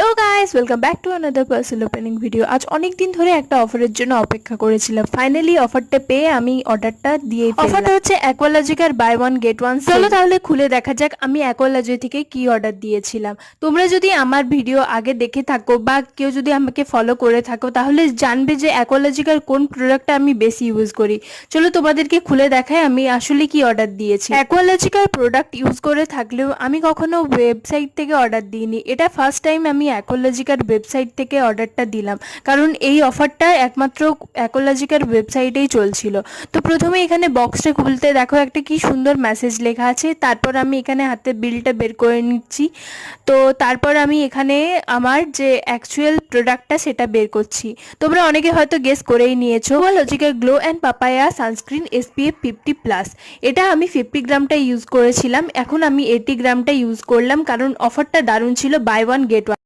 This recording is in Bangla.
Hello guys, welcome back to another parcel opening video. আজ অনেক দিন ধরে একটা অফারের জন্য অপেক্ষা করেছিলাম। ফাইনালি অফারটা পেয়ে আমি অর্ডারটা দিয়ে অফারটা হচ্ছে অ্যাকোয়ালজিকার বাই ওয়ান গেট ওয়ান। চলো তাহলে খুলে দেখা যাক আমি অ্যাকোয়ালজি থেকে কি অর্ডার দিয়েছিলাম। তোমরা যদি আমার ভিডিও আগে দেখে থাকো বা কেউ যদি আমাকে ফলো করে থাকো তাহলে জানবে যে অ্যাকোয়ালজিকার কোন প্রোডাক্টটা আমি বেশি ইউজ করি। চলো তোমাদেরকে খুলে দেখাই আমি আসলে কি অর্ডার দিয়েছি। অ্যাকোয়ালজিকার প্রোডাক্ট ইউজ করে থাকলেও আমি কখনো ওয়েবসাইট থেকে অর্ডার দিইনি। এটা ফার্স্ট টাইম আমি অ্যাকোয়ালজিকার ওয়েবসাইট থেকে অর্ডারটা দিলাম, কারণ এই অফারটা একমাত্র অ্যাকোয়ালজিকার ওয়েবসাইটেই চলছিল। তো প্রথমে এখানে বক্সটা খুলতে দেখো একটা কি সুন্দর মেসেজ লেখা আছে। তারপর আমি এখানে হাতে বিলটা বের করে নিচ্ছি। তো তারপর আমি এখানে আমার যে অ্যাকচুয়াল প্রোডাক্টটা সেটা বের করছি। তোমরা অনেকে হয়তো গেস করেই নিয়েছো। অ্যাকোয়ালজিকার glow and papaya sunscreen SPF 50+। এটা আমি 50 গ্রামটা ইউজ করেছিলাম, এখন আমি 80 গ্রামটা ইউজ করলাম, কারণ অফারটা দারুণ ছিল, বাই ওয়ান গেট ওয়ান।